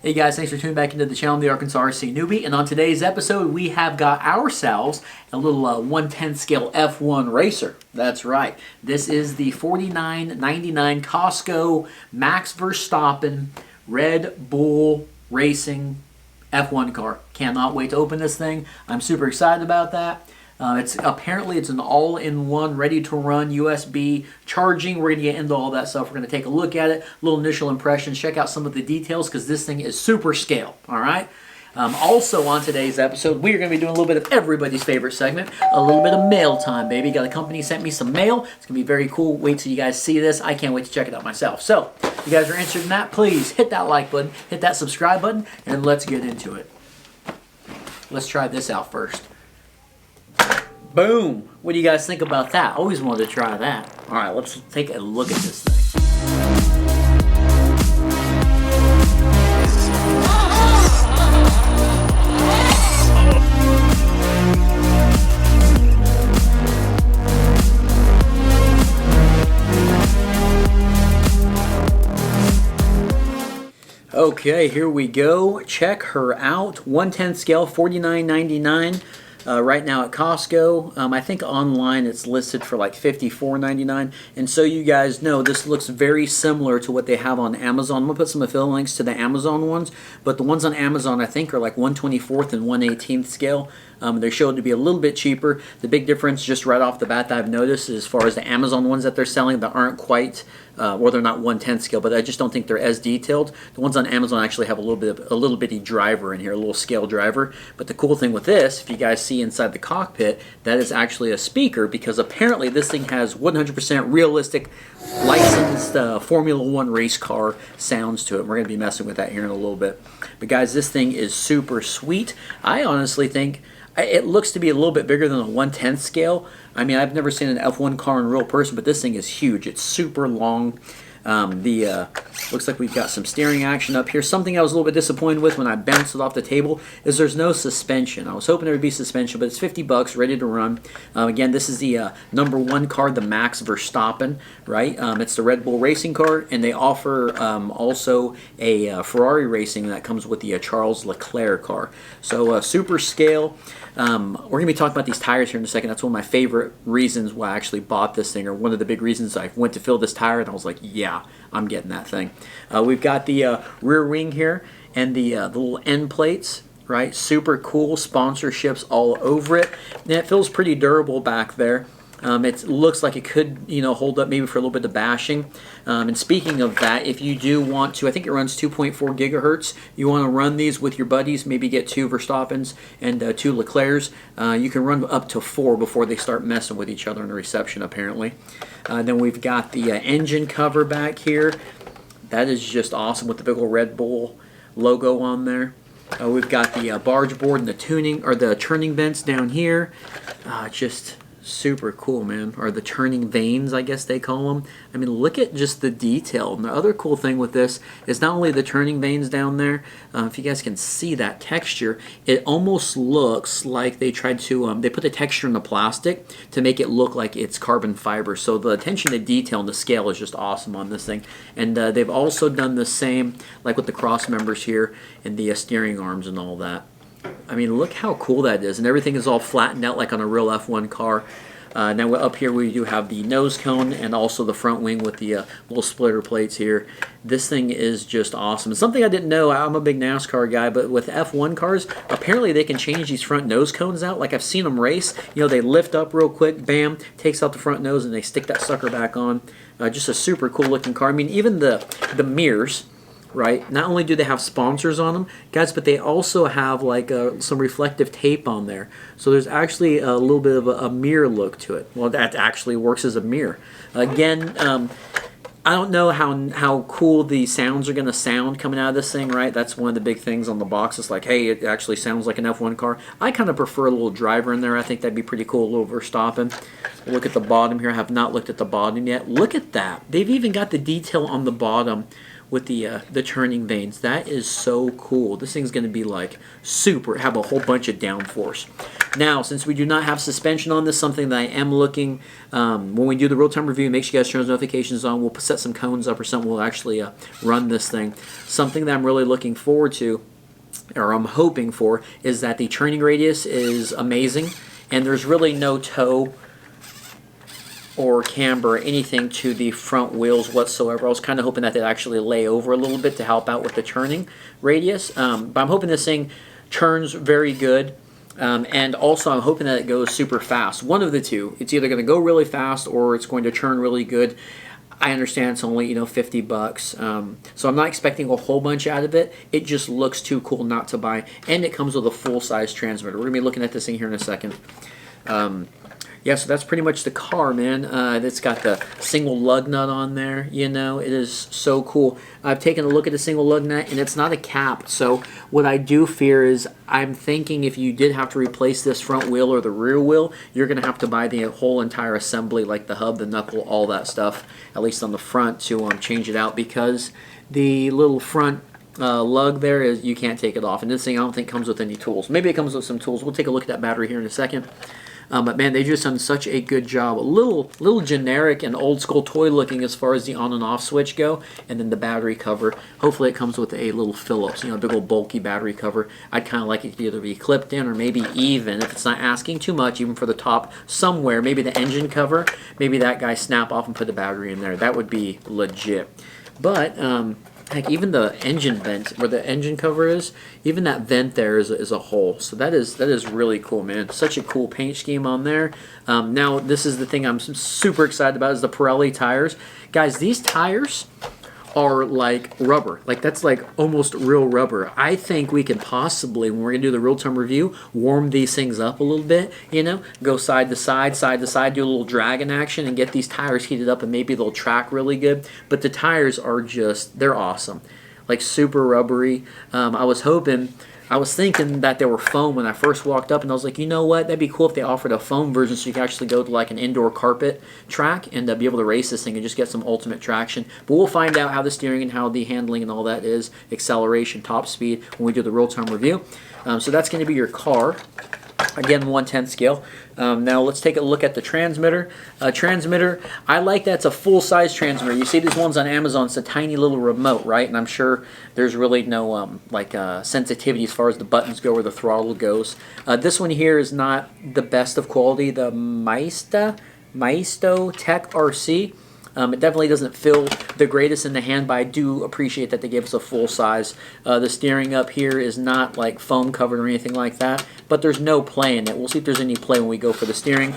Hey guys, thanks for tuning back into the channel, the Arkansas RC Newbie. And on today's episode, we have got ourselves a little 1/10 scale F1 racer. That's right. This is the $49.99 Costco Max Verstappen Red Bull Racing F1 car. Cannot wait to open this thing. I'm super excited about that. It's an all-in-one, ready-to-run USB charging. We're going to get into all that stuff. We're going to take a look at it, little initial impressions, check out some of the details because this thing is super scale. All right. Also on today's episode, we are going to be doing a little bit of everybody's favorite segment, a little bit of mail time, baby. Got a company sent me some mail. It's going to be very cool. Wait till you guys see this. I can't wait to check it out myself. So, if you guys are interested in that, please hit that like button, hit that subscribe button, and let's get into it. Let's try this out first. Boom! What do you guys think about that? Always wanted to try that. Alright, let's take a look at this thing. Okay, here we go. Check her out. 1/10 scale, $49.99. Right now at Costco. I think online it's listed for like $54.99. And so you guys know, this looks very similar to what they have on Amazon. I'm going to put some affiliate links to the Amazon ones, but the ones on Amazon I think are like 1/24 and 1/18 scale. They're showed to be a little bit cheaper. The big difference just right off the bat that I've noticed is as far as the Amazon ones that they're selling that aren't quite, well, they're not 1/10 scale, but I just don't think they're as detailed. The ones on Amazon actually have a little bitty driver in here, a little scale driver. But the cool thing with this, if you guys see inside the cockpit, that is actually a speaker because apparently this thing has 100% realistic, licensed Formula One race car sounds to it. We're going to be messing with that here in a little bit. But guys, this thing is super sweet. I honestly think it looks to be a little bit bigger than a 1/10 scale. I mean, I've never seen an F1 car in real person, but this thing is huge. It's super long. Looks like we've got some steering action up here. Something I was a little bit disappointed with when I bounced it off the table is there's no suspension. I was hoping there would be suspension, but it's 50 bucks, ready to run. Again, this is the #1 car, the Max Verstappen, right? It's the Red Bull racing car, and they offer also a Ferrari racing that comes with the Charles Leclerc car. So super scale. We're going to be talking about these tires here in a second. That's one of my favorite reasons why I actually bought this thing, or one of the big reasons I went to fill this tire, and I was like, yeah, I'm getting that thing. We've got the rear wing here and the little end plates, right? Super cool, sponsorships all over it. And it feels pretty durable back there. It looks like it could, hold up maybe for a little bit of bashing. And speaking of that, if you do want to, I think it runs 2.4 gigahertz. You want to run these with your buddies, maybe get 2 Verstappens and 2 Leclercs. You can run up to 4 before they start messing with each other in the reception, apparently. Then we've got the engine cover back here. That is just awesome with the big old Red Bull logo on there. We've got the barge board and the tuning, or the turning vents down here. Just super cool, man. Or the turning vanes, I guess they call them. I mean, look at just the detail. And the other cool thing with this is not only the turning vanes down there, if you guys can see that texture, it almost looks like they tried to, they put the texture in the plastic to make it look like it's carbon fiber. So the attention to detail and the scale is just awesome on this thing. And they've also done the same, like with the cross members here and the steering arms and all that. I mean, look how cool that is, and everything is all flattened out like on a real F1 car. Now up here we do have the nose cone and also the front wing with the little splitter plates here. This thing is just awesome. Something I didn't know, I'm a big NASCAR guy, but with F1 cars, apparently they can change these front nose cones out. Like I've seen them race, they lift up real quick, bam, takes out the front nose, and they stick that sucker back on. Just a super cool looking car. I mean, even the mirrors, right? Not only do they have sponsors on them, guys, but they also have like some reflective tape on there. So there's actually a little bit of a mirror look to it. Well, that actually works as a mirror. Again, I don't know how cool the sounds are going to sound coming out of this thing, right? That's one of the big things on the box. It's like, hey, it actually sounds like an F1 car. I kind of prefer a little driver in there. I think that'd be pretty cool, a little Verstappen. Look at the bottom here. I have not looked at the bottom yet. Look at that. They've even got the detail on the bottom with the turning vanes. That is so cool. This thing's going to be like have a whole bunch of downforce. Now, since we do not have suspension on this, something that I am looking, when we do the real-time review, make sure you guys turn those notifications on. We'll set some cones up or something. We'll actually run this thing. Something that I'm really looking forward to, or I'm hoping for, is that the turning radius is amazing, and there's really no toe or camber or anything to the front wheels whatsoever. I was kind of hoping that they'd actually lay over a little bit to help out with the turning radius, but I'm hoping this thing turns very good, and also I'm hoping that it goes super fast. One of the two. It's either going to go really fast or it's going to turn really good. I understand it's only, $50, so I'm not expecting a whole bunch out of it. It just looks too cool not to buy, and it comes with a full-size transmitter. We're going to be looking at this thing here in a second. Yeah, so that's pretty much the car, man. It's got the single lug nut on there, It is so cool. I've taken a look at the single lug nut, and it's not a cap. So what I do fear is I'm thinking if you did have to replace this front wheel or the rear wheel, you're going to have to buy the whole entire assembly, like the hub, the knuckle, all that stuff, at least on the front, to change it out, because the little front lug there is, you can't take it off. And this thing I don't think comes with any tools. Maybe it comes with some tools. We'll take a look at that battery here in a second. But man, they just done such a good job. A little generic and old school toy looking as far as the on and off switch go, and then the battery cover. Hopefully it comes with a little Phillips, a big old bulky battery cover. I'd kind of like it to either be clipped in or maybe even, if it's not asking too much, even for the top somewhere, maybe the engine cover, maybe that guy snap off and put the battery in there. That would be legit. But heck, even the engine vent, where the engine cover is, even that vent there is a hole. So that is really cool, man. Such a cool paint scheme on there. Now, this is the thing I'm super excited about, is the Pirelli tires. Guys, these tires are like rubber. Like, that's like almost real rubber. I think we could possibly, when we're going to do the real-time review, warm these things up a little bit, go side to side, do a little dragging action and get these tires heated up, and maybe they'll track really good. But the tires are just, they're awesome. Like, super rubbery. I was thinking that they were foam when I first walked up, and I was like, you know what? That'd be cool if they offered a foam version so you could actually go to like an indoor carpet track and be able to race this thing and just get some ultimate traction. But we'll find out how the steering and how the handling and all that is, acceleration, top speed, when we do the real-time review. So that's going to be your car. Again, 1/10 scale. Now let's take a look at the transmitter. I like that it's a full-size transmitter. You see these ones on Amazon, it's a tiny little remote, right? And I'm sure there's really no sensitivity as far as the buttons go or the throttle goes. This one here is not the best of quality. The Maisto Tech RC. It definitely doesn't feel the greatest in the hand, but I do appreciate that they gave us a full size. The steering up here is not like foam covered or anything like that, but there's no play in it. We'll see if there's any play when we go for the steering.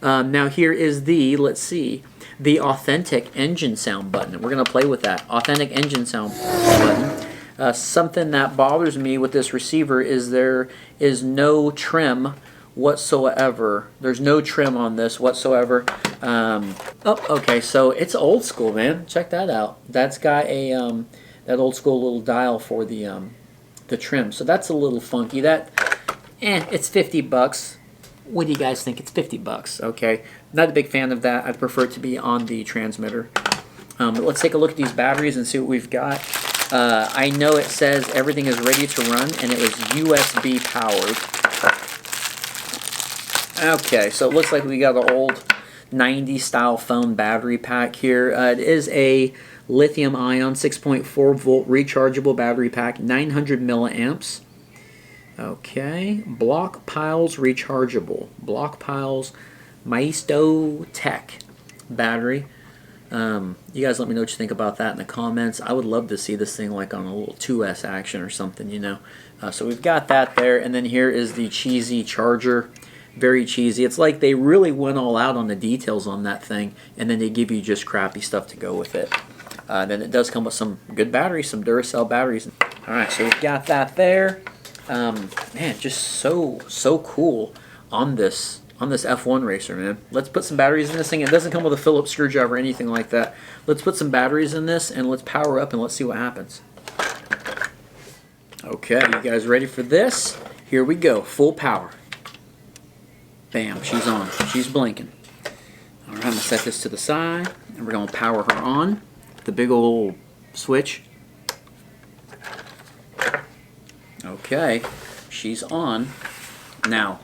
Now here is the, let's see, the authentic engine sound button. We're going to play with that. Authentic engine sound button. Something that bothers me with this receiver is there is no trim whatsoever. There's no trim on this whatsoever. Okay, so it's old school, man. Check that out. That's got a that old school little dial for the trim. So that's a little funky. It's $50. What do you guys think? It's $50. Okay, not a big fan of that. I'd prefer it to be on the transmitter. But let's take a look at these batteries and see what we've got. I know it says everything is ready to run, and it was USB powered. Okay, so it looks like we got an old 90s style phone battery pack here. It is a lithium ion 6.4 volt rechargeable battery pack, 900 milliamps. Okay, block piles rechargeable. Block piles Maisto Tech battery. You guys let me know what you think about that in the comments. I would love to see this thing like on a little 2S action or something, So we've got that there, and then here is the cheesy charger. Very cheesy. It's like they really went all out on the details on that thing, and then they give you just crappy stuff to go with it. Then it does come with some good batteries, some Duracell batteries. Alright, so we've got that there. Man, just so cool on this F1 racer, man. Let's put some batteries in this thing. It doesn't come with a Phillips screwdriver or anything like that. Let's put some batteries in this, and let's power up, and let's see what happens. Okay, you guys ready for this? Here we go, full power. Bam, she's on. She's blinking. Alright, I'm going to set this to the side, and we're going to power her on. The big old switch. Okay, she's on. Now,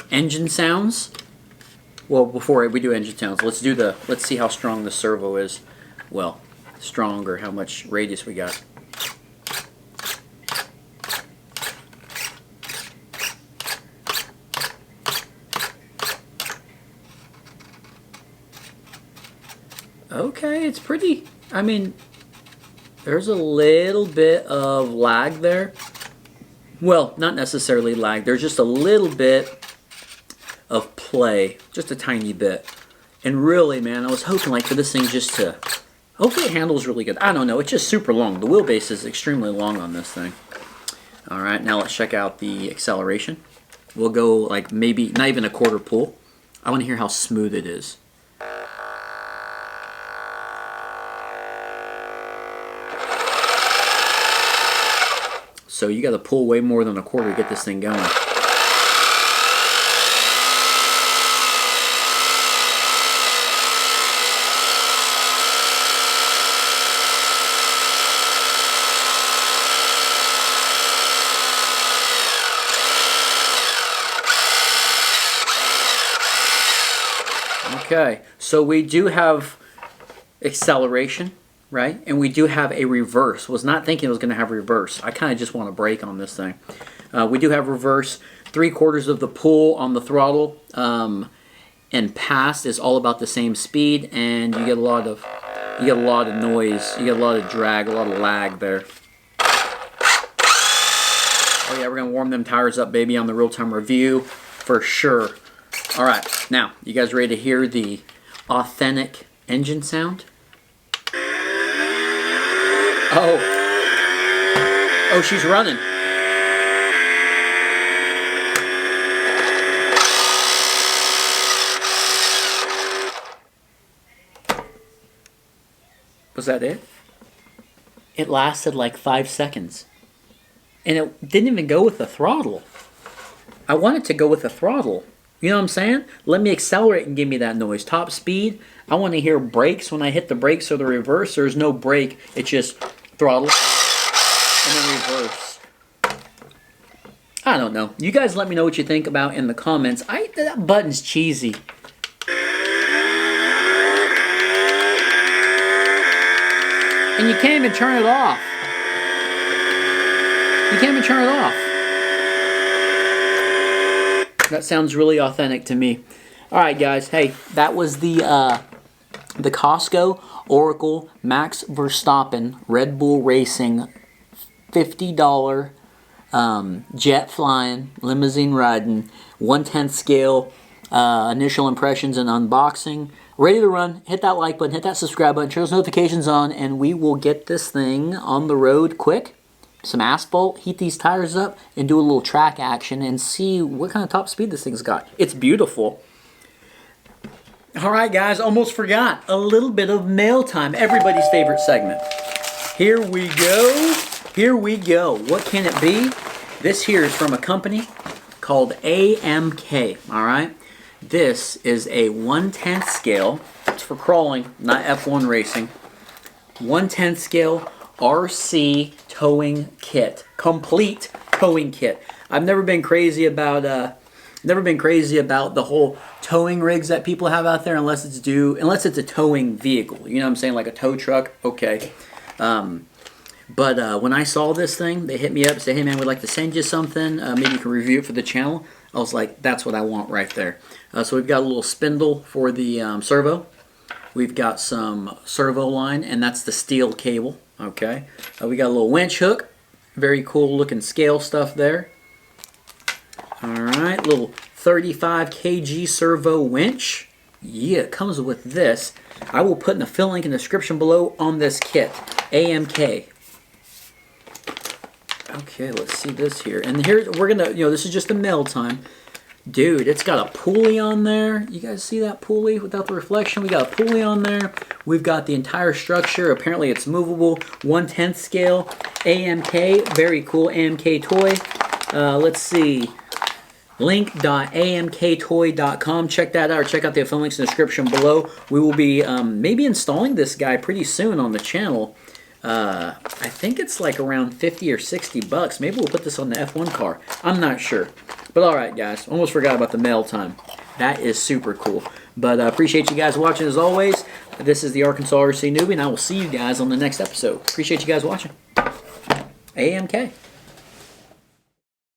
engine sounds. Well, before we do engine sounds, let's see how strong the servo is. Well, stronger, how much radius we got. Okay, it's pretty, I mean, there's a little bit of lag there. Well, not necessarily lag, there's just a little bit of play, just a tiny bit. And really, man, I was hoping like for this thing just to, hopefully it handles really good. I don't know, it's just super long. The wheelbase is extremely long on this thing. Alright, now let's check out the acceleration. We'll go like maybe, not even a quarter pull. I want to hear how smooth it is. So you got to pull way more than a quarter to get this thing going. Okay, so we do have acceleration, right? And we do have a reverse. Was not thinking it was going to have reverse. I kind of just want to brake on this thing. We do have reverse. 3/4 of the pull on the throttle, and past is all about the same speed, and you get a lot of noise. You get a lot of drag, a lot of lag there. Oh yeah, we're gonna warm them tires up, baby, on the real-time review for sure. All right, now you guys ready to hear the authentic engine sound? Oh, she's running. Was that it? It lasted like 5 seconds. And it didn't even go with the throttle. I want it to go with the throttle. You know what I'm saying? Let me accelerate and give me that noise. Top speed, I want to hear brakes when I hit the brakes or the reverse. There's no brake. It's just throttle and then reverse. I don't know. You guys let me know what you think about in the comments. That button's cheesy. And you can't even turn it off. You can't even turn it off. That sounds really authentic to me. Alright guys, hey, that was the Costco Oracle Max Verstappen Red Bull Racing $50 jet flying, limousine riding, 1/10 scale initial impressions and unboxing. Ready to run. Hit that like button, hit that subscribe button, turn those notifications on, and we will get this thing on the road quick. Some asphalt, heat these tires up, and do a little track action and see what kind of top speed this thing's got. It's beautiful. Alright guys, almost forgot. A little bit of mail time. Everybody's favorite segment. Here we go. Here we go. What can it be? This here is from a company called AMK. Alright? This is a 1/10 scale. It's for crawling, not F1 racing. 1/10 scale RC towing kit. Complete towing kit. I've never been crazy about the whole towing rigs that people have out there unless it's a towing vehicle. You know what I'm saying? Like a tow truck. Okay. But when I saw this thing, they hit me up and said, hey man, we'd like to send you something. Maybe you can review it for the channel. I was like, that's what I want right there. So we've got a little spindle for the servo. We've got some servo line, and that's the steel cable. Okay. We got a little winch hook. Very cool looking scale stuff there. Alright, little 35 kg servo winch. Yeah, it comes with this. I will put in the fill link in the description below on this kit. AMK. Okay, let's see this here. And here we're gonna, this is just a mail time. Dude, it's got a pulley on there. You guys see that pulley without the reflection? We got a pulley on there. We've got the entire structure. Apparently it's movable. 1/10 scale. AMK. Very cool. AMK toy. Let's see. Link.amktoy.com. Check that out. Or check out the affiliate links in the description below. We will be maybe installing this guy pretty soon on the channel. I think it's like around 50 or 60 bucks. Maybe we'll put this on the F1 car. I'm not sure. But all right, guys. Almost forgot about the mail time. That is super cool. But I appreciate you guys watching as always. This is the Arkansas RC Newbie, and I will see you guys on the next episode. Appreciate you guys watching. AMK.